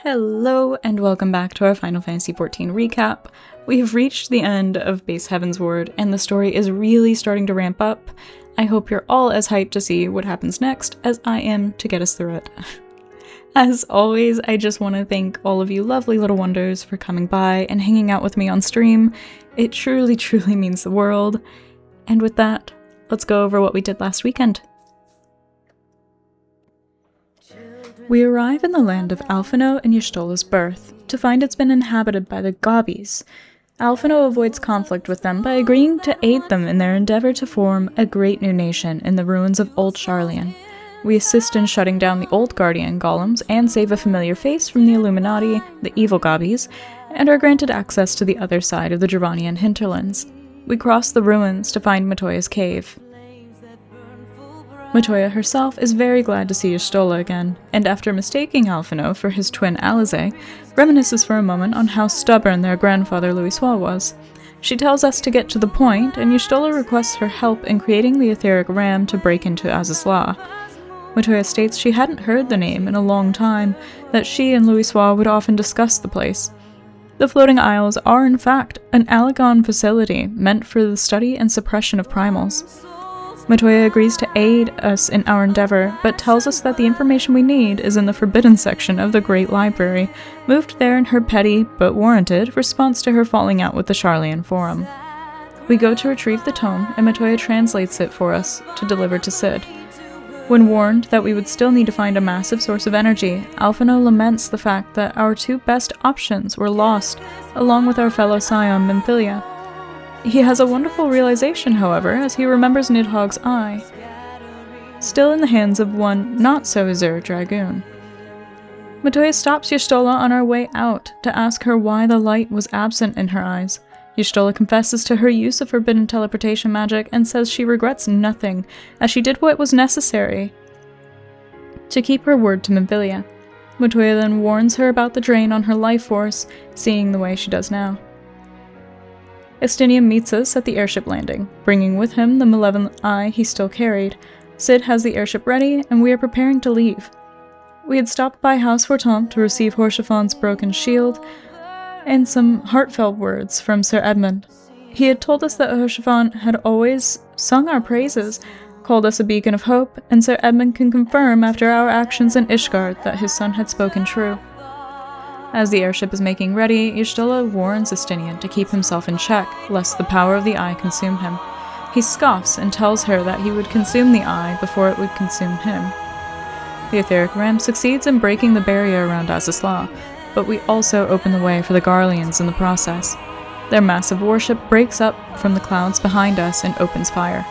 Hello, and welcome back to our Final Fantasy XIV recap. We have reached the end of base Heavensward, and the story is really starting to ramp up. I hope you're all as hyped to see what happens next as I am to get us through it. As always, I just want to thank all of you lovely little wonders for coming by and hanging out with me on stream. It truly, truly means the world. And with that, let's go over what we did last weekend. We arrive in the land of Alphino and Y'shtola's birth, to find it's been inhabited by the Gobbies. Alphino avoids conflict with them by agreeing to aid them in their endeavor to form a great new nation in the ruins of Old Sharlayan. We assist in shutting down the old Guardian golems and save a familiar face from the Illuminati, the evil Gobbies, and are granted access to the other side of the Dravanian hinterlands. We cross the ruins to find Matoya's cave. Matoya herself is very glad to see Y'shtola again, and after mistaking Alphino for his twin Alize, reminisces for a moment on how stubborn their grandfather Louisoix was. She tells us to get to the point, and Y'shtola requests her help in creating the etheric ram to break into Azizla. Matoya states she hadn't heard the name in a long time, that she and Louisoix would often discuss the place. The floating isles are in fact an Alagon facility meant for the study and suppression of primals. Matoya agrees to aid us in our endeavor, but tells us that the information we need is in the forbidden section of the Great Library, moved there in her petty, but warranted, response to her falling out with the Sharlayan Forum. We go to retrieve the tome, and Matoya translates it for us to deliver to Cid. When warned that we would still need to find a massive source of energy, Alphino laments the fact that our two best options were lost, along with our fellow scion Minfilia. He has a wonderful realization, however, as he remembers Nidhogg's eye, still in the hands of one not-so-Azure Dragoon. Matoya stops Y'shtola on our way out to ask her why the light was absent in her eyes. Y'shtola confesses to her use of forbidden teleportation magic and says she regrets nothing, as she did what was necessary to keep her word to Minfilia. Matoya then warns her about the drain on her life force, seeing the way she does now. Estinian meets us at the airship landing, bringing with him the malevolent eye he still carried. Cid has the airship ready, and we are preparing to leave. We had stopped by House Fortemps to receive Horshafant's broken shield, and some heartfelt words from Sir Edmund. He had told us that Horshafant had always sung our praises, called us a beacon of hope, and Sir Edmund can confirm after our actions in Ishgard that his son had spoken true. As the airship is making ready, Y'shtola warns Estinian to keep himself in check, lest the power of the eye consume him. He scoffs and tells her that he would consume the eye before it would consume him. The etheric ram succeeds in breaking the barrier around Azizla, but we also open the way for the Garleans in the process. Their massive warship breaks up from the clouds behind us and opens fire.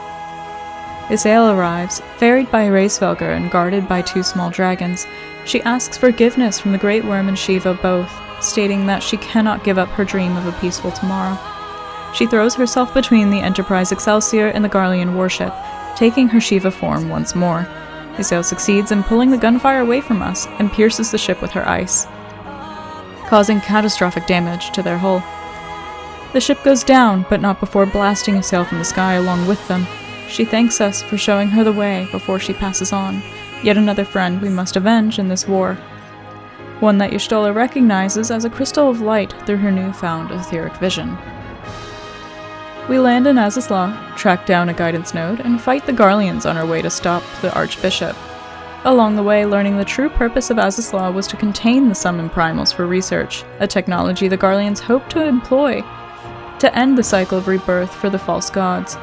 Isael arrives, ferried by Reisvelger and guarded by two small dragons. She asks forgiveness from the Great Worm and Shiva both, stating that she cannot give up her dream of a peaceful tomorrow. She throws herself between the Enterprise Excelsior and the Garlean warship, taking her Shiva form once more. Isael succeeds in pulling the gunfire away from us and pierces the ship with her ice, causing catastrophic damage to their hull. The ship goes down, but not before blasting Isael from the sky along with them. She thanks us for showing her the way before she passes on, yet another friend we must avenge in this war. One that Y'shtola recognizes as a crystal of light through her newfound etheric vision. We land in Azizla, track down a guidance node, and fight the Garleans on our way to stop the Archbishop. Along the way, learning the true purpose of Azizla was to contain the summoned primals for research, a technology the Garleans hoped to employ to end the cycle of rebirth for the false gods.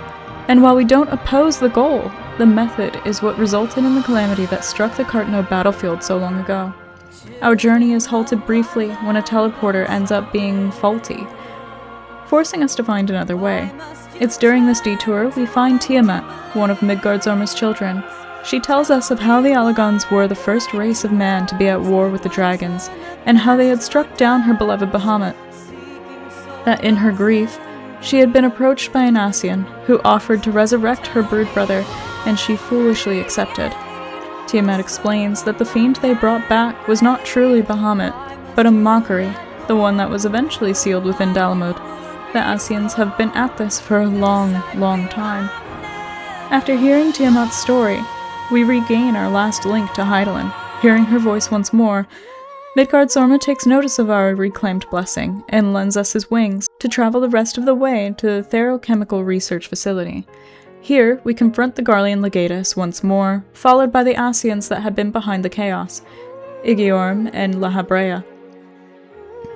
And while we don't oppose the goal, the method is what resulted in the calamity that struck the Cartno battlefield so long ago. Our journey is halted briefly when a teleporter ends up being faulty, forcing us to find another way. It's during this detour we find Tiamat, one of Midgardsormr's children. She tells us of how the Alagons were the first race of man to be at war with the dragons, and how they had struck down her beloved Bahamut. That in her grief, she had been approached by an Ascian, who offered to resurrect her brood brother, and she foolishly accepted. Tiamat explains that the fiend they brought back was not truly Bahamut, but a mockery, the one that was eventually sealed within Dalamud. The Ascians have been at this for a long, long time. After hearing Tiamat's story, we regain our last link to Hydaelyn, hearing her voice once more, Midgard Zorma takes notice of our reclaimed blessing and lends us his wings to travel the rest of the way to the Therochemical Research Facility. Here, we confront the Garlean Legatus once more, followed by the Asians that had been behind the chaos, Igiorm and La Habrea.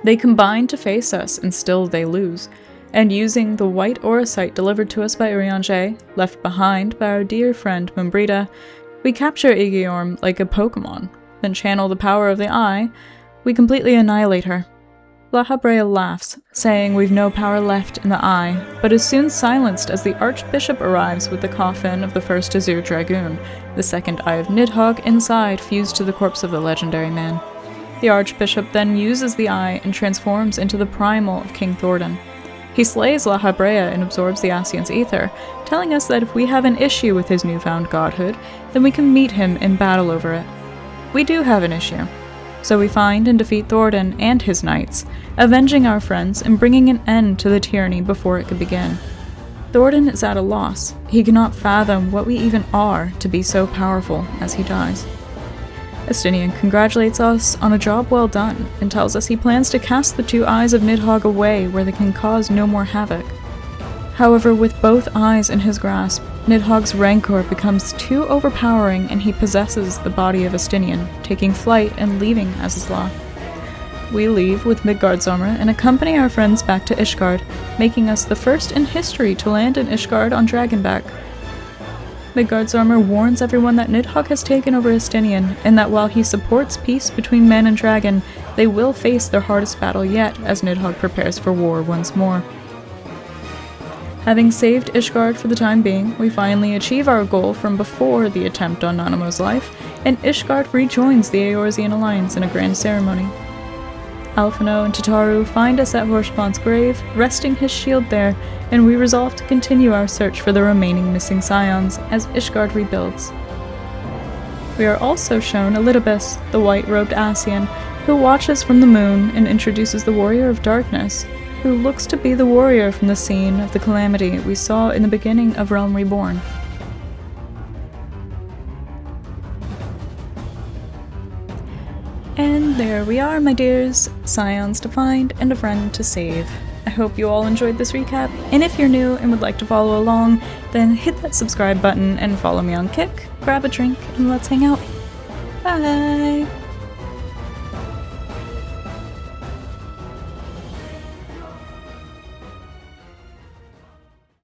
They combine to face us, and still they lose, and using the white auracite delivered to us by Urianger, left behind by our dear friend Mumbrita, we capture Igiorm like a Pokemon, then channel the power of the Eye. We completely annihilate her. La Habrea laughs, saying we've no power left in the Eye, but is soon silenced as the Archbishop arrives with the coffin of the first Azure Dragoon, the second Eye of Nidhogg inside fused to the corpse of the legendary man. The Archbishop then uses the Eye and transforms into the primal of King Thordan. He slays La Habrea and absorbs the Asian's ether, telling us that if we have an issue with his newfound godhood, then we can meet him in battle over it. We do have an issue. So we find and defeat Thordan and his knights, avenging our friends and bringing an end to the tyranny before it could begin. Thordan is at a loss. He cannot fathom what we even are to be so powerful as he dies. Estinian congratulates us on a job well done and tells us he plans to cast the two eyes of Nidhogg away where they can cause no more havoc. However, with both eyes in his grasp, Nidhogg's rancor becomes too overpowering and he possesses the body of Estinian, taking flight and leaving Azazla. We leave with Midgard Zorma and accompany our friends back to Ishgard, making us the first in history to land in Ishgard on Dragonback. Midgard Zorma warns everyone that Nidhogg has taken over Estinian, and that while he supports peace between man and dragon, they will face their hardest battle yet as Nidhogg prepares for war once more. Having saved Ishgard for the time being, we finally achieve our goal from before the attempt on Nanamo's life, and Ishgard rejoins the Eorzean Alliance in a grand ceremony. Alphino and Tataru find us at Horspawn's grave, resting his shield there, and we resolve to continue our search for the remaining missing scions as Ishgard rebuilds. We are also shown Elidibus, the white-robed Asian, who watches from the moon and introduces the Warrior of Darkness, who looks to be the warrior from the scene of the calamity we saw in the beginning of Realm Reborn. And there we are, my dears, scions to find and a friend to save. I hope you all enjoyed this recap, and if you're new and would like to follow along, then hit that subscribe button and follow me on Kick, grab a drink, and let's hang out. Bye!